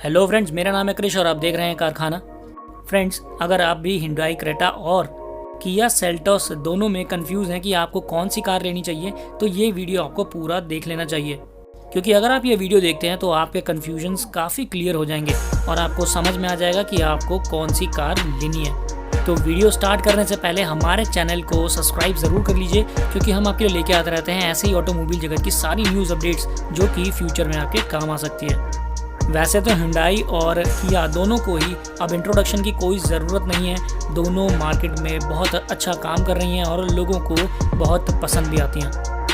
Hello friends, मेरा नाम है क्रिश और आप देख रहे हैं कारखाना। फ्रेंड्स, अगर आप भी हिंडुआई क्रेटा और किया सेल्टोस दोनों में कंफ्यूज हैं कि आपको कौन सी कार लेनी चाहिए, तो ये वीडियो आपको पूरा देख लेना चाहिए, क्योंकि अगर आप ये वीडियो देखते हैं तो आपके कन्फ्यूजन्स काफ़ी क्लियर हो जाएंगे और आपको समझ में आ जाएगा कि आपको कौन सी कार लेनी है। तो वीडियो स्टार्ट करने से पहले हमारे चैनल को सब्सक्राइब ज़रूर कर लीजिए, क्योंकि हम आपके लिए लेके आते रहते हैं ऐसे ही ऑटोमोबाइल जगत की सारी न्यूज़ अपडेट्स जो कि फ्यूचर में आपके काम आ सकती है। वैसे तो हिंडुआई और किया दोनों को ही अब इंट्रोडक्शन की कोई ज़रूरत नहीं है। दोनों मार्केट में बहुत अच्छा काम कर रही हैं और लोगों को बहुत पसंद भी आती हैं।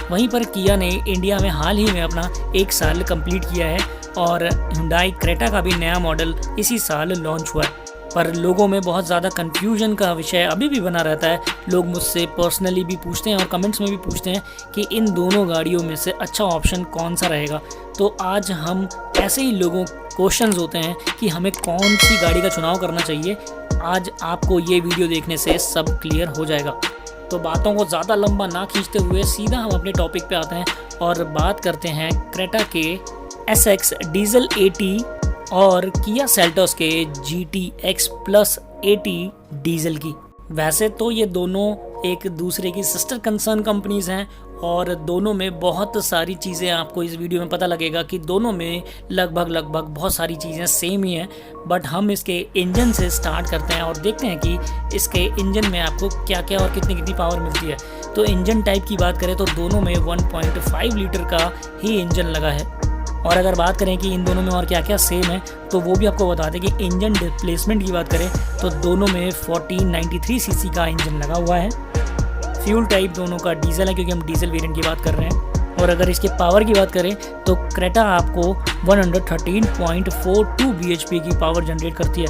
वहीं पर किया ने इंडिया में हाल ही में अपना 1 साल कंप्लीट किया है और हिंडुआई क्रेटा का भी नया मॉडल इसी साल लॉन्च हुआ है। पर लोगों में बहुत ज़्यादा कन्फ्यूजन का विषय अभी भी बना रहता है। लोग मुझसे पर्सनली भी पूछते हैं और कमेंट्स में भी पूछते हैं कि इन दोनों गाड़ियों में से अच्छा ऑप्शन कौन सा रहेगा। तो आज हम ऐसे ही लोगों क्वेश्चंस होते हैं कि हमें कौन सी गाड़ी का चुनाव करना चाहिए, आज आपको ये वीडियो देखने से सब क्लियर हो जाएगा। तो बातों को ज़्यादा लंबा ना खींचते हुए सीधा हम अपने टॉपिक पे आते हैं और बात करते हैं क्रेटा के SX डीजल 80 और किया सेल्टोस के GTX प्लस 80 डीजल की। वैसे तो ये दोनों एक दूसरे की सिस्टर कंसर्न कंपनीज हैं और दोनों में बहुत सारी चीज़ें आपको इस वीडियो में पता लगेगा कि दोनों में लगभग बहुत सारी चीज़ें सेम ही हैं। बट हम इसके इंजन से स्टार्ट करते हैं और देखते हैं कि इसके इंजन में आपको क्या क्या और कितनी पावर मिलती है। तो इंजन टाइप की बात करें तो दोनों में 1.5 लीटर का ही इंजन लगा है। और अगर बात करें कि इन दोनों में और क्या क्या सेम है तो वो भी आपको बता दें कि इंजन डिस्प्लेसमेंट की बात करें तो दोनों में 1493 सीसी का इंजन लगा हुआ है। फ्यूल टाइप दोनों का डीजल है, क्योंकि हम डीजल वेरिएंट की बात कर रहे हैं। और अगर इसके पावर की बात करें तो क्रेटा आपको 113.42 bhp की पावर जनरेट करती है।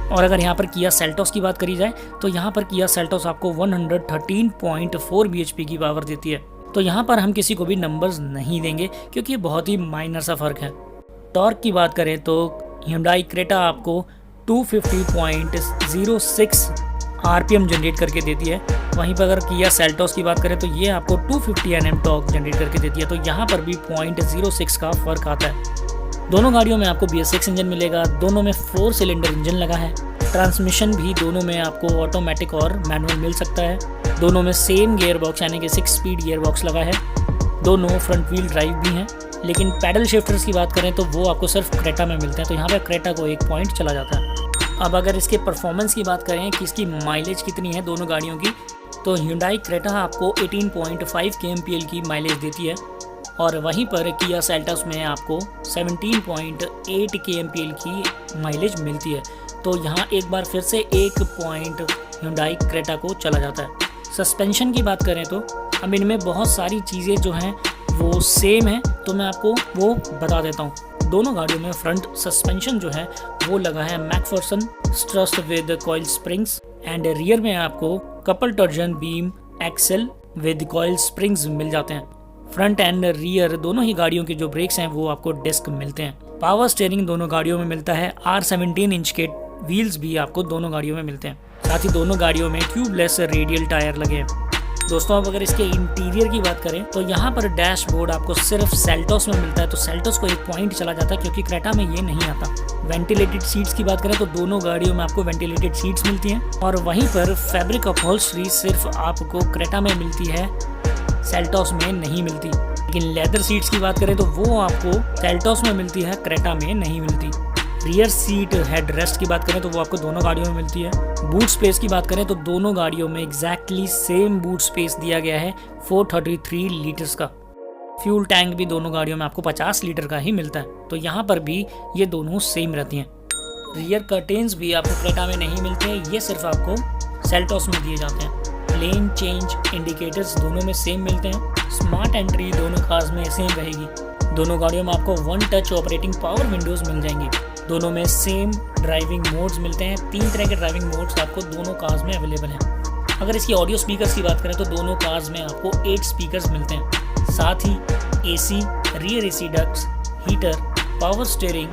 और अगर यहाँ पर किया सेल्टोस की बात करी जाए तो यहाँ पर किया सेल्टोस आपको 113.4 bhp की पावर देती है। तो यहाँ पर हम किसी को भी नंबर्स नहीं देंगे क्योंकि बहुत ही माइनर सा फ़र्क है। टॉर्क की बात करें तो हिंडुआई क्रेटा आपको 250.06 RPM जनरेट करके देती है। वहीं पर अगर किया सेल्टोस की बात करें तो ये आपको 250 Nm टॉर्क जनरेट करके देती है। तो यहाँ पर भी 0.06 का फ़र्क आता है। दोनों गाड़ियों में आपको BS6 इंजन मिलेगा। दोनों में 4 सिलेंडर इंजन लगा है। ट्रांसमिशन भी दोनों में आपको ऑटोमेटिक और मैनुअल मिल सकता है। दोनों में सेम गियर बॉक्स यानी कि 6 स्पीड गियर बॉक्स लगा है। दोनों फ्रंट व्हील ड्राइव भी हैं। लेकिन पैडल शिफ्टर्स की बात करें तो वो आपको सिर्फ क्रेटा में मिलते हैं। तो यहाँ पर क्रेटा को 1 पॉइंट चला जाता है। अब अगर इसके परफॉर्मेंस की बात करें कि इसकी माइलेज कितनी है दोनों गाड़ियों की, तो हिंडुआई क्रेटा आपको 18.5 kmpl की माइलेज देती है और वहीं पर किया सेल्टोस में आपको 17.8 kmpl की माइलेज मिलती है। तो यहाँ एक बार फिर से 1 पॉइंट हिंडुआई क्रेटा को चला जाता है। सस्पेंशन की बात करें तो अब इनमें बहुत सारी चीज़ें जो हैं वो सेम है, तो मैं आपको वो बता देता हूँ। दोनों गाड़ियों में फ्रंट सस्पेंशन जो है वो लगा है McPherson strut with coil springs and rear में आपको couple torsion beam axle with coil springs मिल जाते हैं। फ्रंट एंड रियर दोनों ही गाड़ियों के जो ब्रेक्स हैं वो आपको डिस्क मिलते हैं। पावर स्टीयरिंग दोनों गाड़ियों में मिलता है। R17 इंच के व्हील्स भी आपको दोनों गाड़ियों में मिलते हैं। साथ ही दोनों गाड़ियों में ट्यूबलेस रेडियल टायर लगे हैं। दोस्तों, अब अगर इसके इंटीरियर की बात करें तो यहाँ पर डैशबोर्ड आपको सिर्फ सेल्टोस में मिलता है। तो सेल्टोस को 1 पॉइंट चला जाता है क्योंकि क्रेटा में ये नहीं आता। वेंटिलेटेड सीट्स की बात करें तो दोनों गाड़ियों में आपको वेंटिलेटेड सीट्स मिलती हैं और वहीं पर फैब्रिक अपहोल्स्ट्री सिर्फ आपको क्रेटा में मिलती है, सेल्टोस में नहीं मिलती। लेकिन लेदर सीट्स की बात करें तो वो आपको सेल्टोस में मिलती है, क्रेटा में नहीं मिलती। रियर सीट हेड रेस्ट की बात करें तो वो आपको दोनों गाड़ियों में मिलती है। बूट स्पेस की बात करें तो दोनों गाड़ियों में एग्जैक्टली सेम बूट स्पेस दिया गया है 433 लीटर्स का। फ्यूल टैंक भी दोनों गाड़ियों में आपको 50 लीटर का ही मिलता है। तो यहाँ पर भी ये दोनों सेम रहती हैं। रियर कर्टेन्स भी आपको क्रेटा में नहीं मिलते हैं, ये सिर्फ आपको सेल्टोस में दिए जाते हैं। लेन चेंज इंडिकेटर्स दोनों में सेम मिलते हैं। स्मार्ट एंट्री दोनों कार्स में सेम रहेगी। दोनों गाड़ियों में आपको 1 टच ऑपरेटिंग पावर विंडोज़ मिल जाएंगी। दोनों में सेम ड्राइविंग मोड्स मिलते हैं। 3 तरह के ड्राइविंग मोड्स आपको दोनों कार्स में अवेलेबल हैं। अगर इसकी ऑडियो स्पीकर्स की बात करें तो दोनों कार्स में आपको 8 स्पीकर्स मिलते हैं। साथ ही AC, rear AC ducts, heater, power steering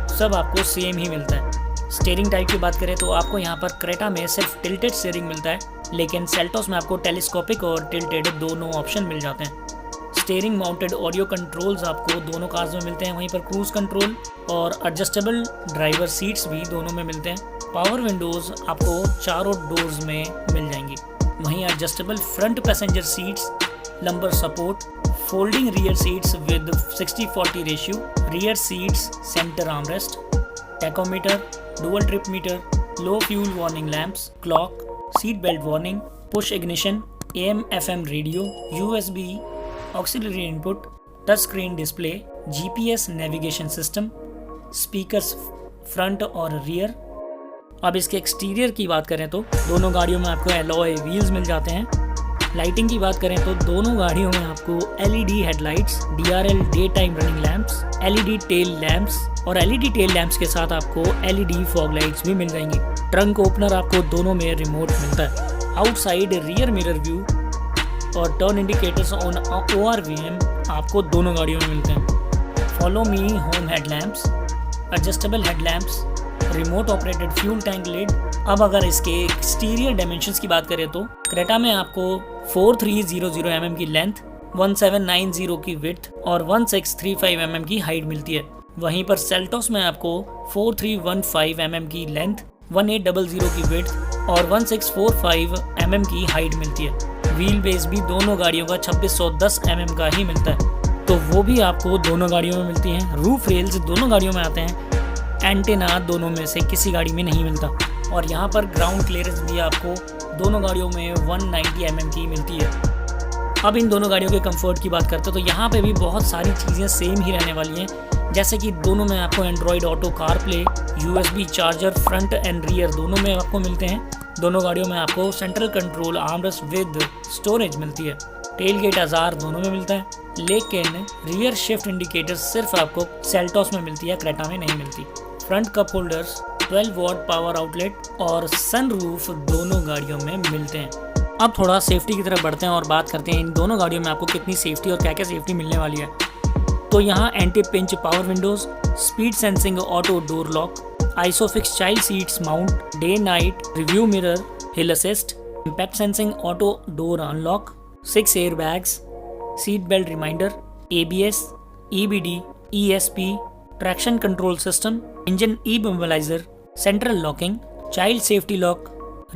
सब आपको सेम ही मिलता है। स्टीयरिंग टाइप की बात करें तो आपको यहाँ पर क्रेटा में सिर्फ टिल्टेड स्टीयरिंग मिलता है, लेकिन सेल्टोस में आपको टेलीस्कोपिक और टिल्टेड दोनों ऑप्शन मिल जाते हैं। स्टीयरिंग माउंटेड ऑडियो कंट्रोल्स आपको दोनों कार्स में मिलते हैं। वहीं पर क्रूज कंट्रोल और एडजस्टेबल ड्राइवर सीट्स भी दोनों में मिलते हैं। पावर विंडोज़ आपको चारों डोर्स में मिल जाएंगी। वहीं adjustable front passenger seats, lumbar support, folding rear seats with 60-40 ratio, rear seats centre armrest, tachometer, dual trip meter, low fuel warning lamps, clock, seat belt warning, push ignition, AM/FM radio, USB auxiliary input, touch screen display, GPS navigation system, speakers front और rear. अब इसके exterior की बात करें तो दोनों गाड़ियों में आपको एलॉय व्हील्स मिल जाते हैं। लाइटिंग की बात करें तो दोनों गाड़ियों में आपको LED headlights, DRL day time running lamps, LED tail lamps और LED टेल लैंप्स के साथ आपको LED फॉग लाइट्स भी मिल जाएंगी। ट्रंक ओपनर आपको दोनों में रिमोट मिलता है। आउटसाइड रियर मिरर व्यू और टर्न इंडिकेटर्स ऑन ORVM आपको दोनों गाड़ियों में मिलते हैं। Follow me home headlamps, adjustable headlamps, remote operated fuel tank lid. अब अगर इसके एक्सटीरियर डायमेंशंस की बात करें तो क्रेटा में आपको 4300 mm की लेंथ, 1790 की विड्थ और 1635 mm की हाइट मिलती है। वहीं पर सेल्टोस में आपको 4315 mm की लेंथ, 1800 की विड्थ और 1645 mm की हाइट मिलती है। व्हील बेस भी दोनों गाड़ियों का 2610 mm का ही मिलता है, तो वो भी आपको दोनों गाड़ियों में मिलती हैं। रूफ रेल्स दोनों गाड़ियों में आते हैं। एंटेना दोनों में से किसी गाड़ी में नहीं मिलता। और यहाँ पर ग्राउंड क्लियरेंस भी आपको दोनों गाड़ियों में 190 mm की मिलती है। अब इन दोनों गाड़ियों के कंफर्ट की बात करते हैं तो यहाँ पे भी बहुत सारी चीज़ें सेम ही रहने वाली हैं, जैसे कि दोनों में आपको Android auto CarPlay, USB charger front end rear दोनों में आपको मिलते हैं। दोनों गाड़ियों में आपको central control armrest with storage मिलती है। टेल गेट आजार दोनों में मिलता है, लेकिन रियर शिफ्ट इंडिकेटर सिर्फ आपको सेल्टोस में मिलती है, क्रेटा में नहीं मिलती। Front cup holders, 12 what power outlet और सनरूफ दोनों गाड़ियों में मिलते हैं। अब थोड़ा सेफ्टी की तरफ बढ़ते हैं और बात करते हैं इन दोनों गाड़ियों में आपको कितनी सेफ्टी और क्या क्या सेफ्टी मिलने वाली है। तो यहाँ anti pinch power windows, speed sensing auto door lock, isofix child seats mount, day night review mirror, hill assist, impact sensing auto door unlock, 6 air bags, seat belt reminder, ABS, EBD, ESP, traction control system, engine immobilizer, central locking, child safety lock,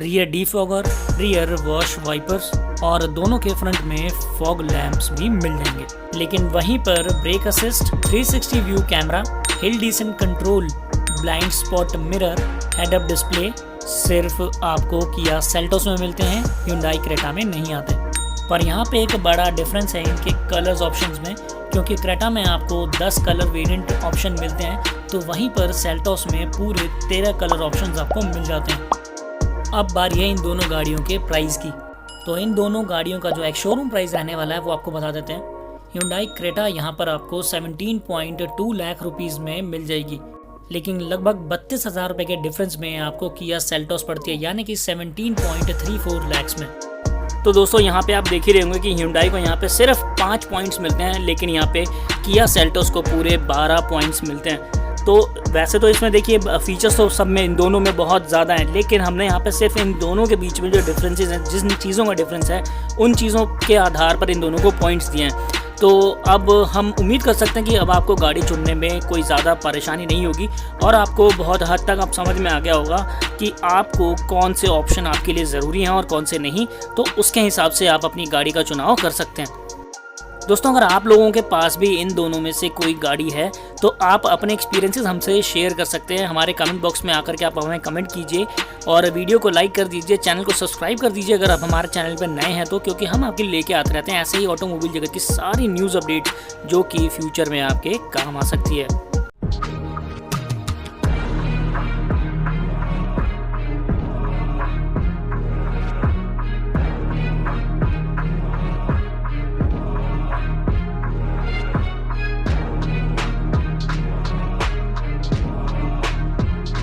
rear defogger, rear wash wipers और दोनों के front में fog lamps भी मिल जाएंगे। लेकिन वहीं पर brake assist, 360 view camera, hill descent control, blind spot mirror, head up display सिर्फ आपको किया सेल्टोस में मिलते हैं, Hyundai क्रेटा में नहीं आते। पर यहाँ पे एक बड़ा डिफरेंस है इनके कलर्स ऑप्शंस में, क्योंकि क्रेटा में आपको 10 कलर वेरिएंट ऑप्शन मिलते हैं, तो वहीं पर सेल्टोस में पूरे 13 कलर ऑप्शंस आपको मिल जाते हैं। अब बारी है इन दोनों गाड़ियों के प्राइस की। तो इन दोनों गाड़ियों का जो एक शोरूम प्राइस रहने वाला है वो आपको बता देते हैं। Hyundai क्रेटा यहाँ पर आपको 17.2 लाख रुपीज़ में मिल जाएगी, लेकिन लगभग 32,000 रुपये के डिफरेंस में आपको किया सेल्टोस पड़ती है, यानी कि 17.34 लाख में। तो दोस्तों यहाँ पे आप देख ही रहे होंगे कि Hyundai को यहाँ पे सिर्फ 5 पॉइंट्स मिलते हैं, लेकिन यहाँ पे किया सेल्टोस को पूरे 12 पॉइंट्स मिलते हैं। तो वैसे तो इसमें देखिए फीचर्स तो सब में इन दोनों में बहुत ज़्यादा हैं, लेकिन हमने यहाँ पे सिर्फ इन दोनों के बीच में जो डिफरेंसेस हैं, जिन चीज़ों का डिफरेंस है, उन चीज़ों के आधार पर इन दोनों को पॉइंट्स दिए हैं। तो अब हम उम्मीद कर सकते हैं कि अब आपको गाड़ी चुनने में कोई ज़्यादा परेशानी नहीं होगी और आपको बहुत हद तक अब समझ में आ गया होगा कि आपको कौन से ऑप्शन आपके लिए ज़रूरी हैं और कौन से नहीं, तो उसके हिसाब से आप अपनी गाड़ी का चुनाव कर सकते हैं। दोस्तों अगर आप लोगों के पास भी इन दोनों में से कोई गाड़ी है तो आप अपने एक्सपीरियंसेस हमसे शेयर कर सकते हैं। हमारे कमेंट बॉक्स में आकर के आप हमें कमेंट कीजिए और वीडियो को लाइक कर दीजिए, चैनल को सब्सक्राइब कर दीजिए अगर आप हमारे चैनल पर नए हैं तो, क्योंकि हम आपके लिए लेके आते रहते हैं ऐसे ही ऑटोमोबाइल जगत की सारी न्यूज़ अपडेट जो कि फ्यूचर में आपके काम आ सकती है।